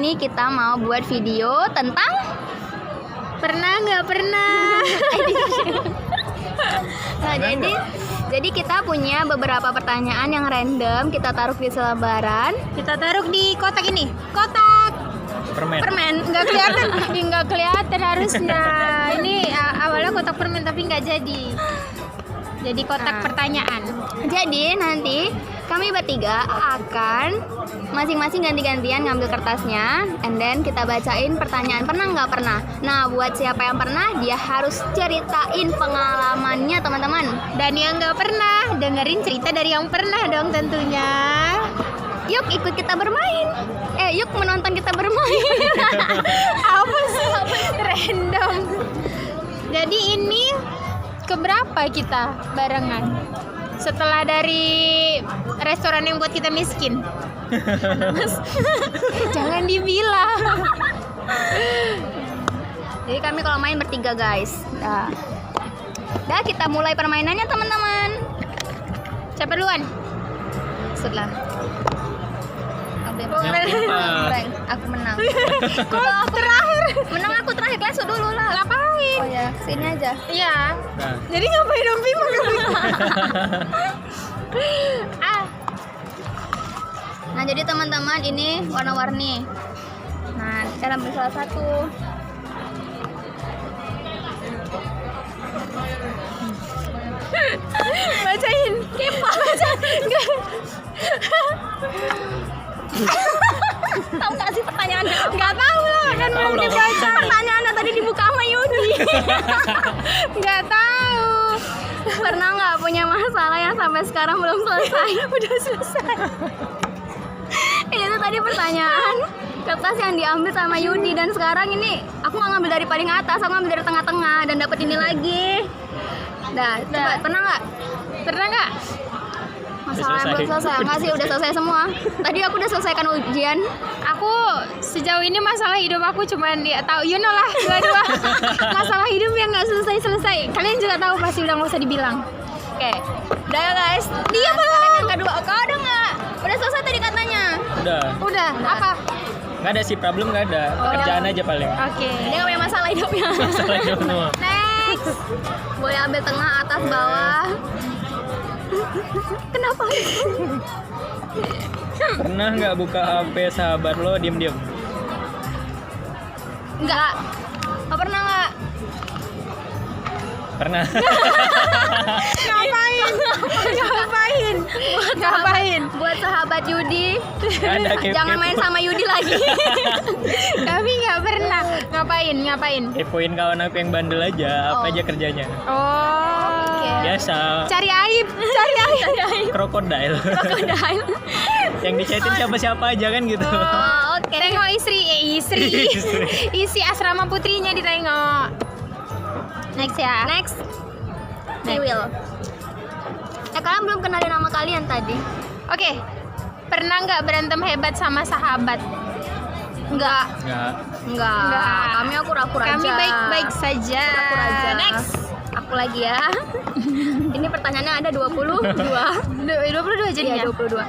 ini kita mau buat video tentang Pernah nggak pernah? Nah, jadi kita punya beberapa pertanyaan yang random kita taruh di selebaran. Kita taruh di kotak ini. Kotak permen. Nggak kelihatan. Nggak kelihatan harusnya. Ini awalnya kotak permen tapi nggak jadi. Jadi kotak pertanyaan. Jadi nanti kami bertiga akan masing-masing ganti-gantian ngambil kertasnya, and then kita bacain pertanyaan pernah nggak pernah. Nah, buat siapa yang pernah, dia harus ceritain pengalamannya, teman-teman. Dan yang nggak pernah, dengerin cerita dari yang pernah dong tentunya. Yuk ikut kita bermain. Yuk menonton kita bermain. Apa sih? Random. Jadi ini keberapa kita barengan? Setelah dari restoran yang buat kita miskin. Jangan dibilang. Jadi kami kalau main bertiga, guys. Dah kita mulai permainannya, teman-teman. Siapa duluan? Setelah aku menang. Kok aku terakhir? Menang aku terakhir, kelas dulu lah. Ngapain? Oh ya, sini aja. Iya. Nah. Jadi ngapain dong Bimo? Nah, jadi teman-teman ini warna-warni. Nah, kita ambil salah satu. Bacain. Kepa. Tahu nggak sih pertanyaannya? Nggak tahu lah, kan belum dibaca. Pertanyaannya tadi dibuka sama Yudi. Nggak tahu. Pernah nggak punya masalah yang sampai sekarang belum selesai? Udah selesai. Ini tuh tadi pertanyaan kertas yang diambil sama Yudi, dan sekarang ini aku nggak ngambil dari paling atas, aku ngambil dari tengah-tengah dan dapat ini lagi. Coba pernah nggak? Pernah nggak? Masalah yang belum selesai? Nggak sih, udah selesai semua. Tadi aku udah selesaikan ujian. Aku sejauh ini masalah hidup aku cuma tahu, you know lah, dua-dua masalah hidup yang nggak selesai. Kalian juga tahu pasti, udah nggak usah dibilang. Oke, udah ya guys. Dia belum. Yang kedua, kau ada nggak? Udah selesai tadi katanya. Udah. Apa? Nggak ada sih, problem nggak ada. Pekerjaan aja paling. Oke. Dia nggak punya masalah hidupnya. Masalah hidup semua. Next. Boleh ambil tengah, atas, bawah. Kenapa? Pernah nggak buka HP sahabat lo diem-diem? Enggak. Nggak pernah nggak? Pernah. Ngapain? Buat sahabat Yudi, Ada kepo. jangan main sama Yudi lagi. Tapi nggak pernah. Ngapain? Kepoin kawan aku yang bandel aja, apa aja kerjanya. Oh. Oke. Biasa. Cari aib. Krokodil. Yang dicetin siapa-siapa aja kan gitu. Oh, oke. Tengok istri. Isi asrama putrinya ditengok. Next ya. Next. Will. Kalian belum kenalin nama kalian tadi. Oke. Pernah nggak berantem hebat sama sahabat? Enggak. Nggak. Kami akura-akura aja. Kami baik-baik saja. Akura aja. Next. Aku lagi ya. Ini pertanyaannya ada 22. 22 jadinya. Iya, 22.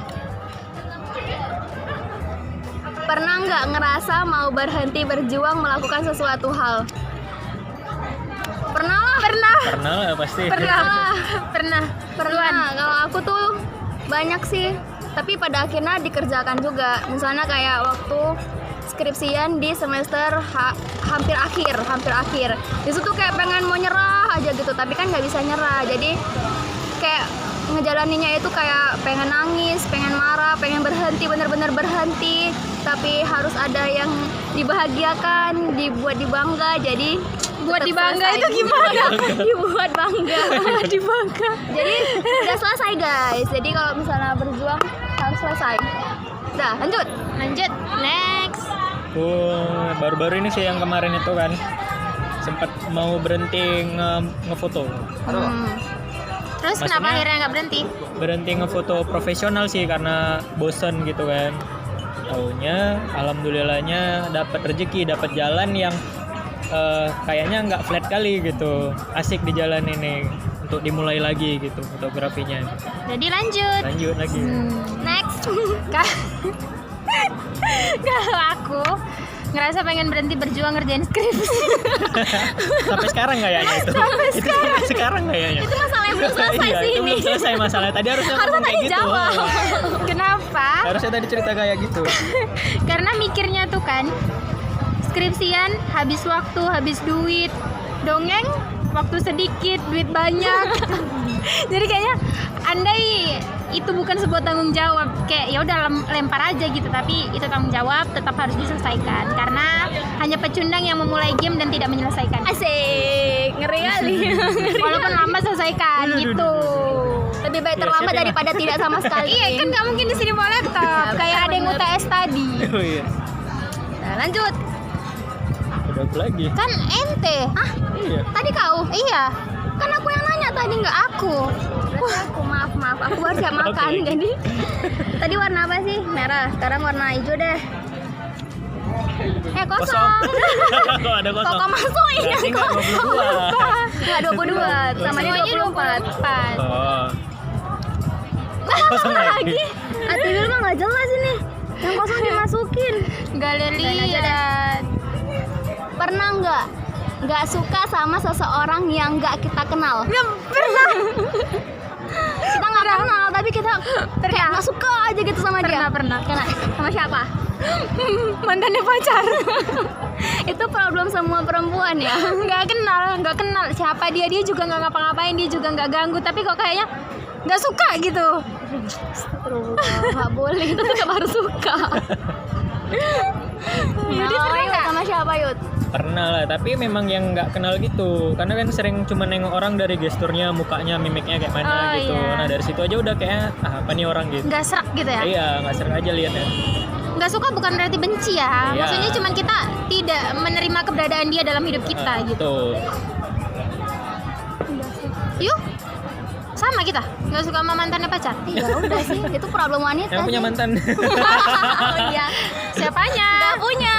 Pernah nggak ngerasa mau berhenti berjuang melakukan sesuatu hal? Pernah lah. Pernah lah pasti. Pernah. Kalau aku tuh banyak sih, tapi pada akhirnya dikerjakan juga. Misalnya kayak waktu skripsian di semester hampir akhir. Itu tuh kayak pengen mau nyerah aja gitu, tapi kan nggak bisa nyerah. Jadi kayak ngejalaninya itu kayak pengen nangis, pengen marah, pengen berhenti, bener-bener berhenti, tapi harus ada yang dibahagiakan, dibuat dibangga. Jadi Buat tetap dibangga selesai. itu gimana? Dibuat bangga. Dibangga. Jadi udah selesai guys. Jadi kalau misalnya berjuang harus selesai. Udah, lanjut. Next. Baru-baru ini sih yang kemarin itu kan sempat mau berhenti ngefoto. Terus kenapa Maksudnya- akhirnya nggak Berhenti ngefoto profesional sih karena bosen gitu kan. Taunya alhamdulillahnya dapat rezeki, dapat jalan yang kayaknya nggak flat kali gitu, asik di jalan ini untuk dimulai lagi gitu fotografinya. Jadi lanjut Lanjut lagi. Next. Kalau aku ngerasa pengen berhenti berjuang ngerjain skripsi. Sampai sekarang kayaknya itu. Itu sampai sekarang kayaknya. Itu masalah yang belum selesai Iya, sih itu ini. belum selesai masalah. Tadi harusnya ngomong kayak tadi gitu. jawab. Kenapa? Harusnya tadi cerita kayak gitu. Karena mikirnya tuh kan, skripsian habis waktu, habis duit, dongeng waktu sedikit, duit banyak. Jadi kayaknya andai itu bukan sebuah tanggung jawab, kayak ya udah lempar aja gitu, tapi itu tanggung jawab tetap harus diselesaikan karena hanya pecundang yang memulai game dan tidak menyelesaikan. Asik, ngeri kali. Walaupun lambat selesaikan gitu. Lebih baik Ya, terlambat siap ya, daripada tidak sama sekali. Iya kan nggak mungkin di sini bawa laptop, kayak ada yang UTS tadi. Oh iya. Nah, lanjut. Udah aku lagi. Kan ente. Iya. Tadi kau? Iya. Kan aku yang nanya tadi, nggak aku. Berarti aku, maaf. Aku baru siap makan. Oke. Jadi tadi warna apa sih? Merah. Sekarang warna hijau deh. Kosong. Kok ada kosong? Kok masukin Berarti yang nggak kosong? 22. Nggak 22, sama dia Semuanya 24. Oh. Kosong lagi. Hati dulu mah nggak jelas ini. Yang kosong dimasukin. Nggak lihat. Pernah nggak suka sama seseorang yang nggak kita kenal? Nggak pernah. Kita nggak kenal tapi kita kayak nggak suka aja gitu sama dia. Pernah. Sama siapa? Mantannya pacar. Itu problem semua perempuan ya. Nggak kenal siapa dia juga nggak ngapa-ngapain, dia juga nggak ganggu, tapi kok kayaknya nggak suka gitu. Nggak boleh, itu tetap harus suka. Yudi Nah, pernah Yud, nggak? sama siapa Yud? Pernah lah, tapi memang yang nggak kenal gitu. Karena kan sering cuma nengok orang dari gesturnya, mukanya, mimiknya kayak mana Oh, gitu. iya. Nah dari situ aja udah kayak apa nih orang gitu. Nggak serak gitu ya. Iya, nggak sering aja liatnya. Nggak suka bukan berarti benci ya. Iya. Maksudnya cuman kita tidak menerima keberadaan dia dalam hidup kita gitu. Tuh. Yuk, sama kita nggak suka sama mantannya pacar. Ya udah sih, itu problem wanita. Yang punya sih. mantan. Oh iya. Siapanya? Nggak punya.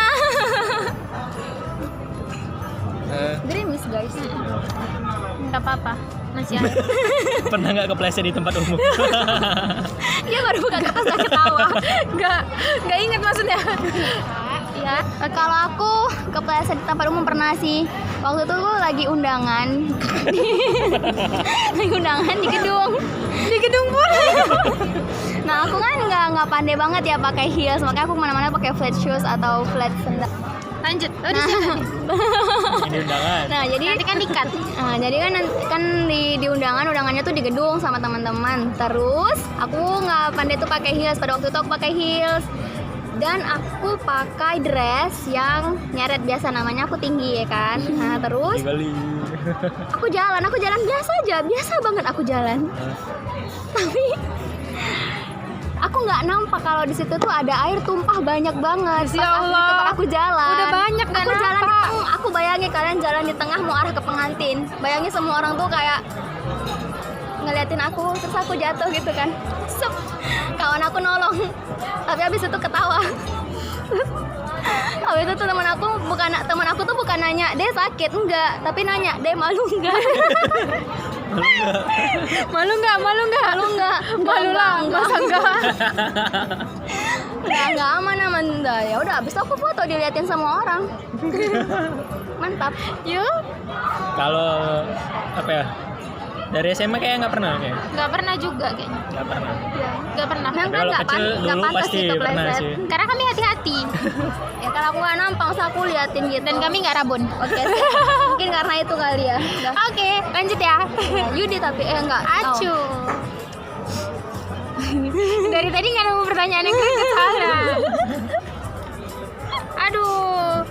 Eh, Dreamis guys. Nggak apa-apa, masih ada. Pernah nggak kepleset di tempat umum? Dia baru buka kertas dan ketawa. Nggak inget maksudnya. Ya, kalau aku kepleset di tempat umum pernah sih. Waktu itu aku lagi undangan. Lagi undangan di gedung. Di gedung pun. Nah, aku kan nggak pandai banget ya pakai heels, makanya aku kemana-mana pakai flat shoes atau flat sandal. Lanjut. Oh, di sini. Ini undangan. Nah, jadi Nanti kan dikat. Nah, jadi kan di undangannya tuh di gedung sama teman-teman. Terus aku nggak pandai tuh pakai heels. Pada waktu itu aku pakai heels dan aku pakai dress yang nyeret biasa, namanya aku tinggi ya kan. Nah, terus Kali. aku jalan biasa aja, biasa banget aku jalan. Tapi aku nggak nampak kalau di situ tuh ada air tumpah banyak banget. Ya Pas Allah. di tempat aku jalan. Udah banyak nggak Aku jalan di nampak. tengah. Aku bayangin kalian jalan di tengah mau arah ke pengantin. Bayangin semua orang tuh kayak ngeliatin aku, terus aku jatuh gitu kan. Sep. Kawan aku nolong. Tapi habis itu ketawa. Habis itu teman aku tuh bukan nanya, "Deh sakit?" Enggak, tapi nanya, "Deh malu enggak?" Malu nggak? Malu lah, masa enggak? Enggak aman dah. Ya udah, habis itu aku foto diliatin sama orang. Mantap. Yuk. Kalau apa ya? Dari SMA kayak nggak pernah kayak. Nggak pernah juga kayaknya. Nggak pernah. Nggak pernah. Memang Tapi kalau nggak kecil nggak dulu pantas pasti gitu pernah pleset. sih. Karena kami hati-hati Ya kalau aku nggak nampak, masa aku liatin gitu. dan kami nggak rabun. Oke, mungkin karena itu kali ya. Udah. Oke, lanjut ya. Yudi tapi enggak. Acu. Dari tadi nggak nemu pertanyaan yang ke sana. Aduh,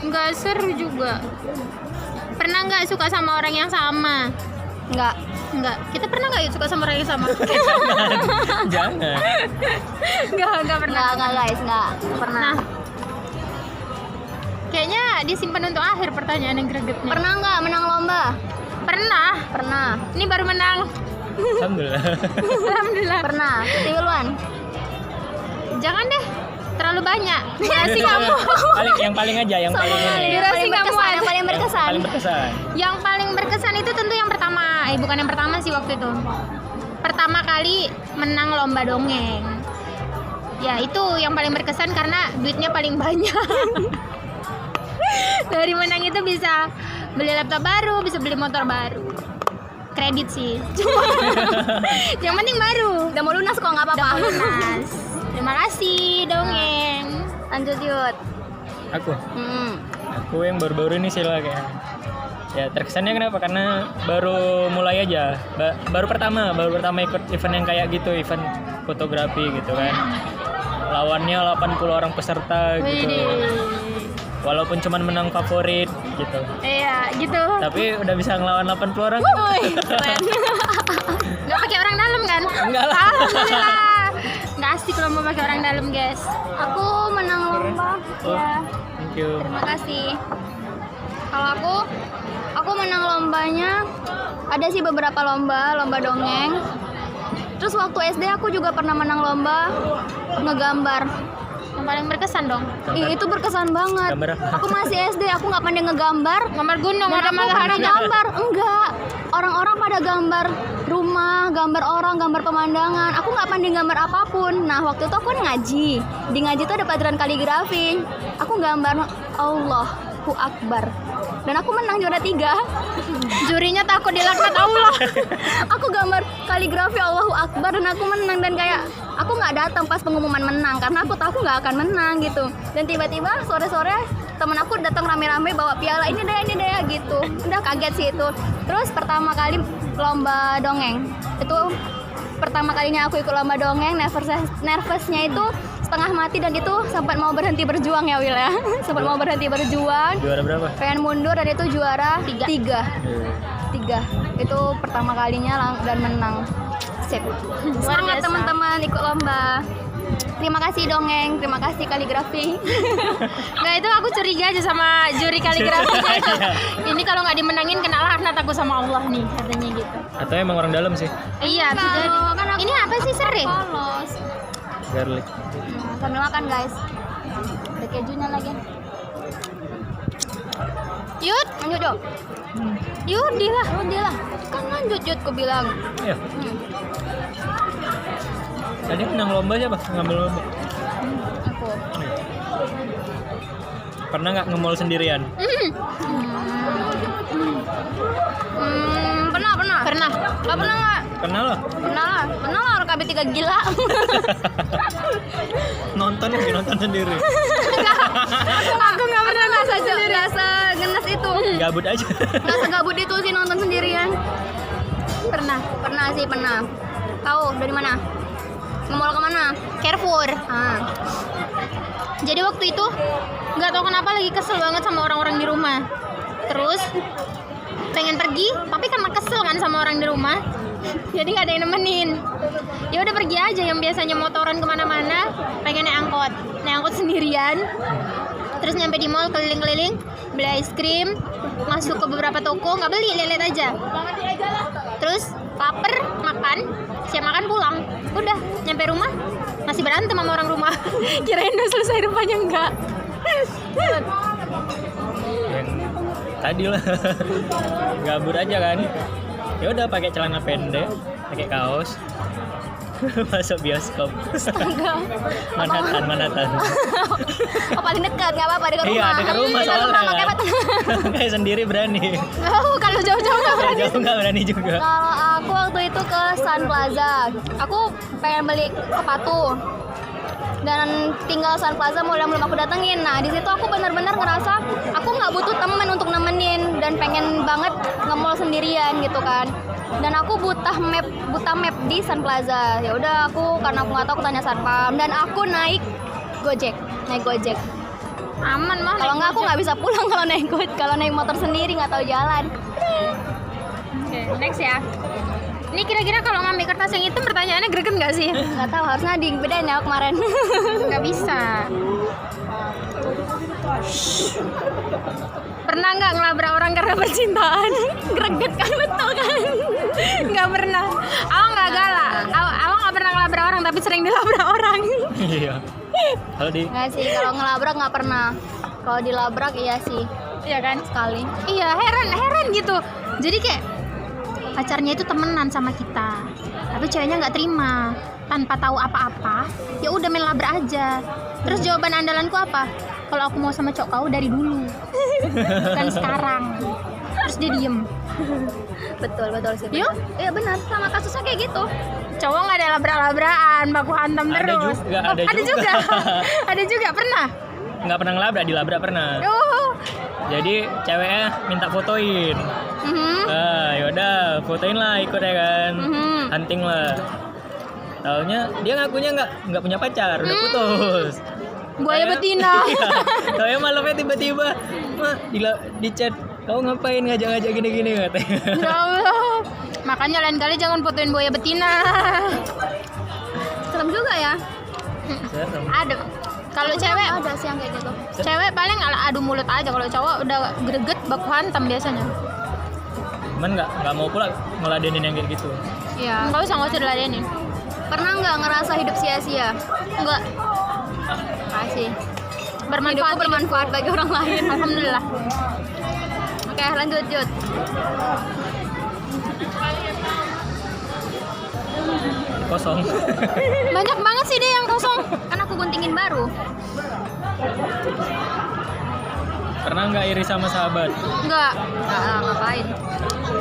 nggak seru juga. Pernah nggak suka sama orang yang sama? Enggak. Nggak. Kita pernah nggak suka sama orang yang sama? Jangan. Nggak pernah. Enggak guys, enggak pernah. Nah, kayaknya disimpan untuk akhir pertanyaan yang gregetnya. Pernah enggak menang lomba? Pernah. Pernah. Ini baru menang. Alhamdulillah. Alhamdulillah. Pernah. Duluan. Jangan deh. Terlalu banyak. Durasi kamu. Yang paling aja, yang paling ini. Durasi kamu berkesan, ada. yang paling berkesan. Paling berkesan. Yang paling berkesan itu tentu yang pertama. Bukan yang pertama sih waktu itu. Pertama kali menang lomba dongeng. Ya itu yang paling berkesan karena duitnya paling banyak. Dari menang itu bisa beli laptop baru, bisa beli motor baru. Kredit sih. Cuma yang penting baru. Udah mau lunas kok, nggak Udah apa-apa. lunas. Terima kasih dongeng. Lanjut Yud. Aku yang baru-baru ini sih lah kayak. Ya terkesannya kenapa? Karena baru mulai aja. Baru pertama ikut event yang kayak gitu, event fotografi gitu kan. Lawannya 80 orang peserta gitu. Walaupun cuman menang favorit gitu. Iya, gitu. Tapi udah bisa ngelawan 80 orang. Wih, keren. Nggak pakai orang dalam kan? Enggak lah. Alhamdulillah. Nggak asik kalau mau pakai orang dalam, guys. Aku menang lomba. Oh, Ya, thank you. terima kasih. Kalau aku menang lombanya ada sih beberapa lomba dongeng. Terus waktu SD aku juga pernah menang lomba ngegambar. Yang paling berkesan dong. Ih, itu berkesan banget. Gambar apa? Aku masih SD, aku nggak pandai ngegambar. Gambar gunung, Dan ada aku matahari. pernah gambar, enggak. Orang-orang pada gambar rumah, gambar orang, gambar pemandangan. Aku nggak pandai gambar apapun. Nah, waktu itu aku kan ngaji. Di ngaji itu ada pelajaran kaligrafi. Aku gambar Allahu Akbar. Dan aku menang juara 3. Jurinya takut dilaknat Allah. Aku gambar kaligrafi Allahu Akbar dan aku menang. Dan kayak aku nggak datang pas pengumuman menang karena aku tahu aku nggak akan menang gitu. Dan tiba-tiba sore-sore temen aku datang rame-rame bawa piala, ini deh gitu. Udah kaget sih itu. Terus pertama kali lomba dongeng itu pertama kalinya aku ikut lomba dongeng, nervousnya itu setengah mati dan itu sempat mau berhenti berjuang ya Will ya. Sempat mau berhenti berjuang, Juara berapa? pengen mundur dan itu juara 3. Itu pertama kalinya dan menang. Sip. Semangat biasa. teman-teman ikut lomba. Terima kasih dongeng, terima kasih kaligrafi. Nggak, itu aku curiga aja sama juri kaligrafinya itu. Ini kalau nggak dimenangin kena laknat aku sama Allah nih, katanya gitu. Atau emang orang dalam sih? Iya, bisa jadi. Kan aku Ini apa sih, serai? polos. Garlic. Sambil makan guys. Ada kejunya lagi. Yud, Lanjut Yuk. Yudi lah. Udah lah. Kan lanjut Yud ku bilang. Iya. Tadi menang lomba siapa? Ngambil lomba. Aku. Pernah nggak nge-mall sendirian? Pernah. Gak pernah nggak? Pernah loh. Pernah lah RKB 3 gila. Nonton sendiri. Aku nggak pernah nggak segenes itu. Gabut aja. Nggak segabut itu sih nonton sendirian. Pernah sih. Tahu dari mana? Nge-mall kemana? Carrefour. Jadi waktu itu Nggak tahu kenapa lagi kesel banget sama orang-orang di rumah. Terus pengen pergi, tapi karena kesel kan sama orang di rumah, jadi nggak ada yang nemenin. Ya udah pergi aja, yang biasanya motoran kemana-mana, pengen naik angkot sendirian. Terus nyampe di mall keliling-keliling, beli es krim, masuk ke beberapa toko, nggak beli, lihat-lihat aja. Terus lapar, makan, siap makan pulang. Udah nyampe rumah masih berantem sama orang rumah. Kirain udah selesai, rupanya enggak. Yang tadi lah. Gabut aja kan. Ya udah pakai celana pendek, pakai kaos. Masuk bioskop. Manhattan. Oh paling dekat, nggak apa-apa dekat rumah. Iya, dekat rumah soalnya. Kan. Kayak sendiri berani. Oh, kalau jauh-jauh nggak berani. Jauh nggak berani juga. Kalau aku waktu itu ke Sun Plaza, aku pengen beli sepatu dan tinggal Sun Plaza mall yang belum aku datengin. Nah di situ aku benar-benar ngerasa aku nggak butuh temen untuk nemenin dan pengen banget nge-mall sendirian gitu kan. Dan aku buta map di Sun Plaza. Ya udah aku karena aku nggak tahu aku tanya satpam dan aku naik Gojek. Aman mah. Kalau nggak aku nggak bisa pulang kalau naik motor sendiri nggak tahu jalan. Oke, next ya. Ini kira-kira kalau ngambil kertas yang itu pertanyaannya greget nggak sih? Nggak tahu harusnya dibedain ya kemarin. Nggak bisa. Pernah nggak ngelabrak orang karena percintaan? Greget kan, betul kan? Nggak pernah. Awang nggak galak. Awang nggak pernah ngelabrak orang, tapi sering dilabrak orang. Iya. Kalau di Nggak sih, kalau ngelabrak nggak pernah. Kalau dilabrak iya sih, Iya kan? sekali. Iya, heran gitu. Jadi kayak pacarnya itu temenan sama kita. Tapi ceweknya nggak terima, tanpa tahu apa-apa. Ya udah main labrak aja. Terus jawaban andalanku apa? Kalau aku mau sama cowok kau dari dulu, bukan sekarang. Terus dia diem. Betul sih. Yuk. Iya benar, sama kasusnya kayak gitu. Cowok nggak ada labrak-labrakan, baku hantam Ada terus. juga, Oh, ada ada juga. juga. Ada juga pernah. Nggak pernah ngelabrak, dilabrak pernah. Oh, Jadi ceweknya minta fotoin. Yaudah fotoin lah, ikut ya kan. Hunting lah. Taunya dia ngakunya nggak punya pacar, udah putus. buaya Saya- betina. Iya. Taunya malamnya tiba-tiba, di chat, kau ngapain ngajak-ngajak gini-gini katanya. Ya Allah. Makanya lain kali jangan fotoin buaya betina. Serem juga ya. Serem. Ada. Kalau cewek, Ada sih yang kayak gitu. cewek paling adu mulut aja. Kalau cowok udah greget baku hantam biasanya. Cuman nggak mau pula ngeladenin yang kayak gitu. Iya. Nggak usah diladenin. Pernah nggak ngerasa hidup sia-sia? Enggak. Kasih. Bermanfaat. Hidupku bermanfaat bagi orang lain. Alhamdulillah. Oke, lanjut. Kosong. Banyak banget sih dia yang kosong. Kan aku guntingin baru. Pernah nggak iri sama sahabat? Enggak. Ngapain?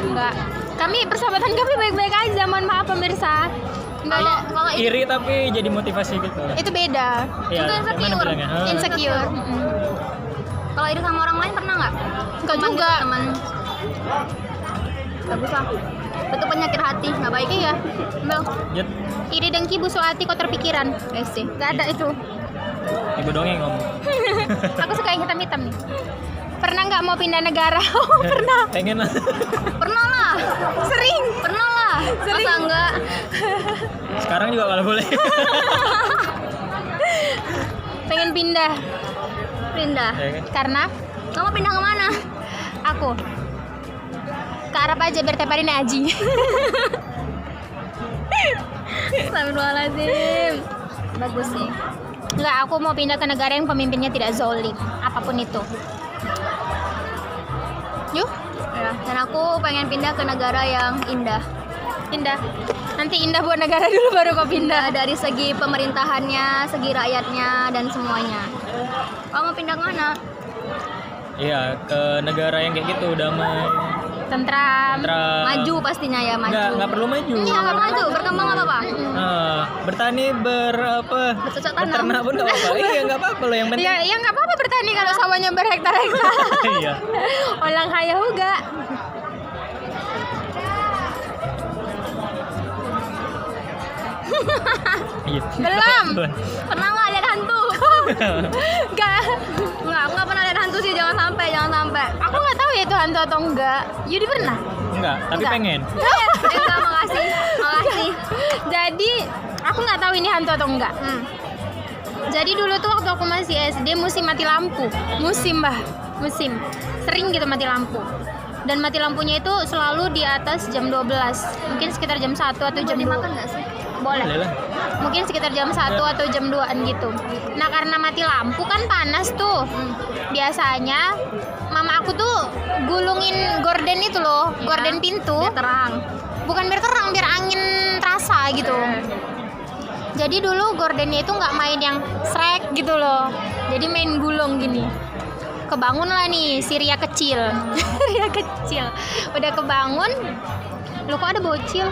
Enggak. Kami persahabatan kami baik-baik aja. Mohon maaf pemirsa. Enggak ada. Kalau Iri tapi jadi motivasi gitu. Itu beda. Iya, Itu gimana insecure. bilangnya? Insecure. kalau iri sama orang lain pernah nggak? Enggak Teman juga. gitu, teman. Bagus lah. Itu penyakit hati, nggak baik. Iya. Bel. Jet, Iri dengki busuk hati kotor pikiran. Sih. Enggak ada itu. ibu doang yang ngomong. Aku suka yang hitam-hitam nih. Pernah nggak mau pindah negara? Oh, pernah. Pengen lah. Pernah lah. Sering. Pernah lah. Masa enggak? Sekarang juga kalau boleh. Pengen pindah. Pindah. Ya kan? Karena Kamu pindah kemana? aku ke Arab aja biar tiap hari naik haji. Astagfirullahaladzim. Bagus sih. Enggak, aku mau pindah ke negara yang pemimpinnya tidak zolim, apapun itu. Yuk, Ya, dan aku pengen pindah ke negara yang indah. indah. Nanti indah buat negara dulu baru kau pindah. Dari segi pemerintahannya, segi rakyatnya, dan semuanya. Kamu pindah kemana? Iya, ke negara yang kayak gitu, damai. Tentram. Maju pastinya ya, maju. Nggak perlu maju. Iya, nggak maju, berkembang nggak apa-apa. Bertani Bercocok tanam. beternak pun nggak apa-apa. Iya, nggak apa-apa loh, yang penting. Ya nggak apa-apa bertani kalau sawahnya berhektar-hektar. Iya. Orang kaya juga. Iya. Belum. Pernah nggak lihat hantu? Enggak. Nggak, aku nggak pernah lihat hantu sih. Jangan sampai. Aku nggak tahu ya itu hantu atau enggak. Yudi pernah. Enggak, tapi Enggak. pengen. Enggak, makasih. Jadi aku nggak tahu ini hantu atau enggak. Jadi dulu tuh waktu aku masih SD musim mati lampu. Musim. Sering gitu mati lampu. Dan mati lampunya itu selalu di atas jam 12. Mungkin sekitar jam 1 atau jam 2. Dimakan nggak sih? Boleh. Boleh lah. Mungkin sekitar jam 1 atau jam 2-an gitu. Nah, karena mati lampu kan panas tuh. Biasanya mama aku tuh gulungin gorden itu loh, gorden pintu. Biar terang. Bukan biar terang, biar angin terasa gitu. Jadi dulu gordennya itu nggak main yang srek gitu loh. Jadi main gulung gini. Kebangun lah nih si Ria kecil. Ria kecil. Udah kebangun. Loh kok ada bocil?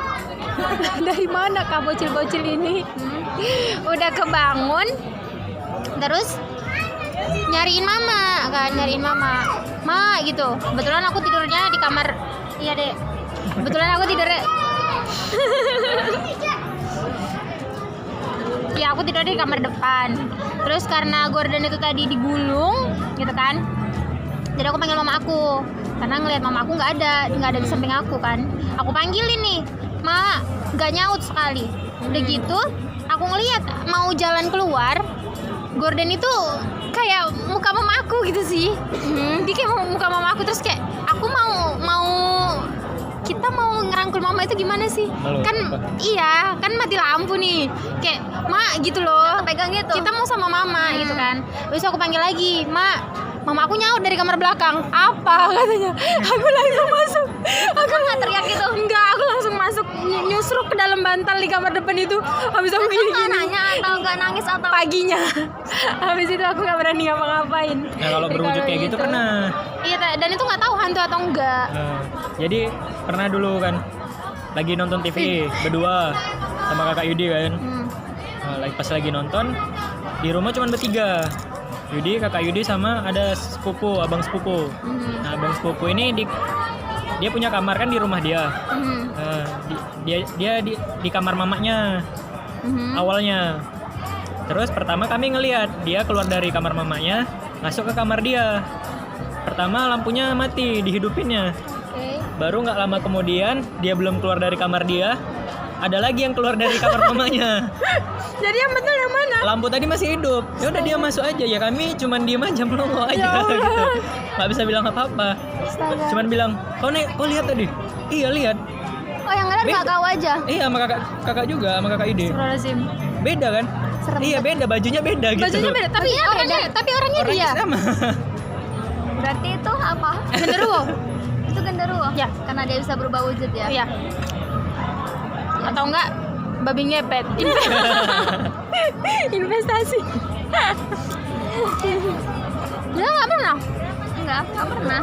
Dari mana kak bocil-bocil ini? Udah kebangun. Terus nyariin mama. Ma gitu. Kebetulan aku tidurnya di kamar. Iya dek. Kebetulan aku tidurnya. Ya aku tidur di kamar depan. Terus karena gorden itu tadi digulung gitu kan, jadi aku panggil mama aku karena ngelihat mama aku nggak ada di samping aku kan. Aku panggilin nih, ma, nggak nyaut sekali. Udah gitu aku ngelihat mau jalan keluar, gorden itu kayak muka mama aku gitu sih. Dia kayak muka mama aku, terus kayak aku kita mau ngerangkul mama itu gimana sih? Malu, Kan apa? iya, kan mati lampu nih. Kayak, "Ma," gitu loh. Pegang gitu. Kita mau sama mama gitu kan. Terus aku panggil lagi, "Ma, Mama aku nyaut dari kamar belakang. Apa katanya? Aku langsung masuk. Aku nggak teriak gitu? Enggak, aku langsung masuk nyusruk ke dalam bantal di kamar depan itu. Habis aku Nggak gini-gini. nanya atau nggak nangis atau Paginya. Habis itu aku nggak berani ngapa-ngapain. Nah kalau berwujud kayak gitu pernah. Iya, dan itu nggak tahu hantu atau enggak. Jadi pernah dulu kan lagi nonton TV berdua sama kakak Yudi kan. Pas lagi nonton di rumah cuma bertiga. Yudi, kakak Yudi sama ada sepupu, abang sepupu. Nah abang sepupu ini dia punya kamar kan di rumah dia. Dia di kamar mamanya awalnya. Terus pertama kami ngelihat dia keluar dari kamar mamanya masuk ke kamar dia. Pertama lampunya mati dihidupinnya. Baru nggak lama kemudian dia belum keluar dari kamar dia, ada lagi yang keluar dari kamar mamanya. Jadi yang betul yang mana? Lampu tadi masih hidup. Ya udah dia masuk aja, ya kami cuman diem aja melongo aja gitu. Nggak bisa bilang apa-apa. Cuman bilang, kau lihat tadi? Iya lihat. Oh yang ngeliat nggak kau aja? Iya sama kakak juga, sama kakak Ide. Astagfirullahaladzim. Beda kan? Serem. Iya beda, bajunya beda gitu. Bajunya beda, tapi orangnya Orangnya dia. sama. Berarti itu apa? Genderuwo. Itu genderuwo? Ya. Karena dia bisa berubah wujud ya? Iya. Atau enggak babi ngepet. Investasi. Ya nggak pernah. Enggak pernah.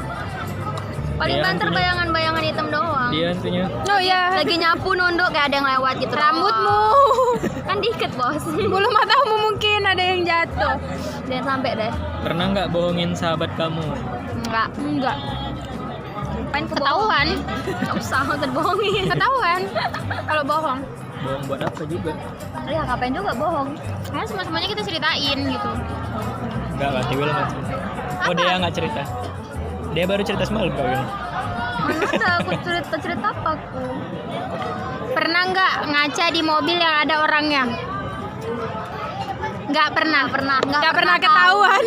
Paling Iya, banter hantunya. bayangan-bayangan hitam doang. Dia hantunya. Oh iya. Lagi nyapu nunduk kayak ada yang lewat gitu. Rambutmu. doang. Kan dikit bos. Bulu matamu mungkin ada yang jatuh. Jangan sampai deh. Pernah nggak bohongin sahabat kamu? Enggak. Enggak. Ngapain Ketahuan. Enggak usah untuk bohongin. Ketahuan. Kalau bohong. Bohong buat apa juga? Ya ngapain juga bohong. Karena semuanya kita ceritain gitu. Enggak lah, Tiwil nggak cerita. Oh dia nggak cerita. Dia baru cerita semalam kau ini. Mana ada aku cerita apa aku? Pernah nggak ngaca di mobil yang ada orangnya? Nggak pernah. Nggak pernah ketahuan.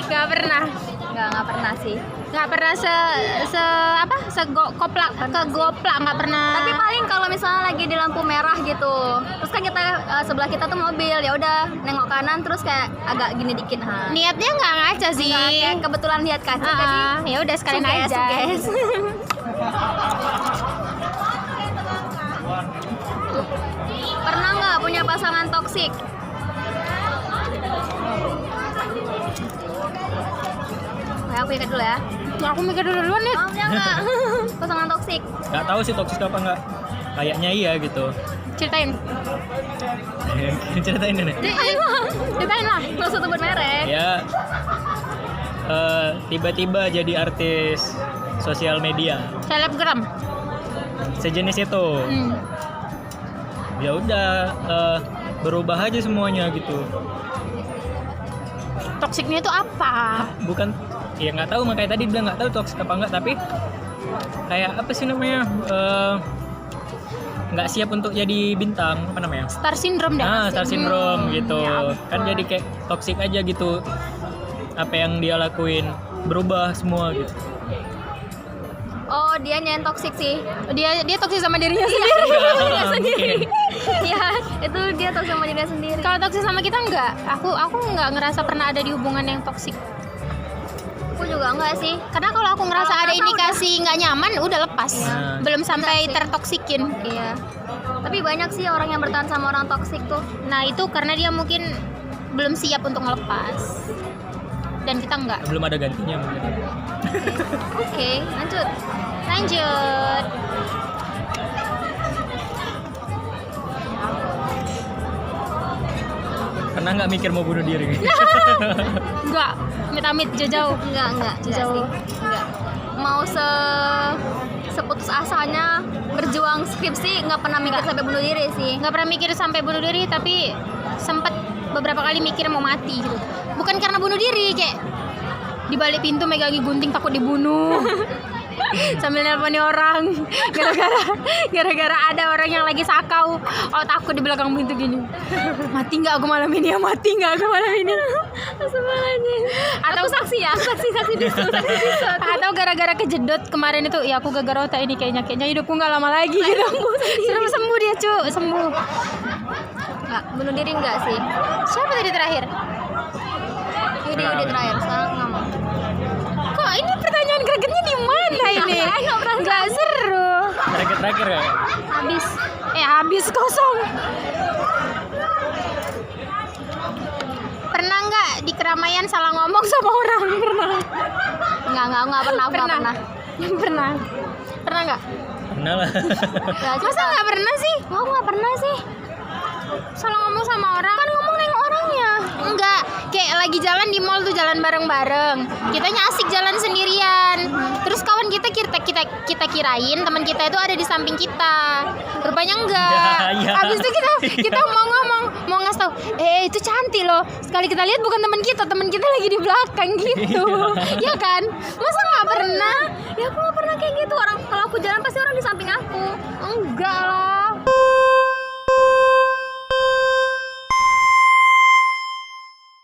Nggak pernah. Nggak pernah sih. Nggak pernah kegoplak nggak pernah. Tapi paling kalau misalnya lagi di lampu merah gitu, terus kan kita sebelah kita tuh mobil, ya udah nengok kanan terus kayak agak gini dikit. Niatnya nggak ngaca sih. Nggak, kayak kebetulan lihat kaca tadi. Ya udah sekalian Suges, aja. suges. Pernah nggak punya pasangan toksik? Aku ingat dulu ya. Aku mikir duluan nih. Punya nggak pasangan toksik? Nggak tahu sih toksik apa nggak. Kayaknya iya gitu. Ceritain. Ceritain ini. Ceritain lah. Nggak usah sebut merek. Ya tiba-tiba jadi artis sosial media Selebgram. sejenis itu. Ya udah berubah aja semuanya gitu. Toksiknya itu apa? Bukan ya nggak tahu, makanya tadi bilang nggak tahu toksik apa enggak, tapi kayak apa sih namanya, nggak siap untuk jadi bintang, apa namanya, Star syndrome dah. star syndrome gitu ya kan, jadi kayak toksik aja gitu, apa yang dia lakuin berubah semua gitu. Oh, dia yang toksik sih. Dia toksik sama dirinya sendiri. Iya, itu dia toksik sama dirinya sendiri. Kalau toksik sama kita enggak. Aku nggak ngerasa pernah ada di hubungan yang toksik. Aku juga enggak sih. Karena kalau aku ngerasa Kalau ada ngerasa indikasi nggak nyaman, udah lepas. Iya. Belum sampai Enggak sih. tertoksikin. Iya. Tapi banyak sih orang yang bertahan sama orang toksik tuh. Nah itu karena dia mungkin belum siap untuk ngelepas. Dan kita enggak. Belum ada gantinya mungkin. Oke, lanjut. Lanjut. Pernah nggak mikir mau bunuh diri? Enggak. Amit-amit jauh-jauh. Enggak Jauh. sih. Enggak. Mau seputus asanya berjuang skripsi nggak pernah mikir sampai bunuh diri sih. Nggak pernah mikir sampai bunuh diri, tapi sempat beberapa kali mikir mau mati gitu. Bukan karena bunuh diri, kayak di balik pintu megangin gunting takut dibunuh. Sambil nelponin orang gara-gara ada orang yang lagi sakau. Oh takut di belakang pintu gini. Mati nggak aku malam ini ya, mati nggak aku malam ini. Atau saksi ya, saksi bisu. Atau gara-gara kejedot kemarin itu, ya aku gagal otak ini kayaknya hidupku nggak lama lagi gitu. Sembuh dia sembuh. Enggak, bunuh diri enggak sih. Siapa tadi terakhir? di terakhir. Sekarang nggak mau. Kok ini pertanyaan gregetnya di mana ini? Nggak seru. Terakhir ya. Habis kosong. Pernah nggak di keramaian salah ngomong sama orang? Pernah. Nggak pernah. Aku nggak pernah. Pernah nggak? Pernah lah. Masa nggak pernah sih? Aku nggak pernah sih. Salah ngomong sama orang? Kan ngomong nengok orangnya. Enggak, kayak lagi jalan di mall tuh, jalan bareng-bareng. Kitanya asik jalan sendirian. Terus kawan kita kirain teman kita itu ada di samping kita. Rupanya enggak. Ya. Habis itu kita mau ngomong, mau ngasih tahu, itu cantik loh. Sekali kita lihat bukan teman kita lagi di belakang gitu. Ya kan? Masa nggak pernah? Ya aku nggak pernah kayak gitu. Orang kalau aku jalan pasti orang di samping aku. Enggak lah.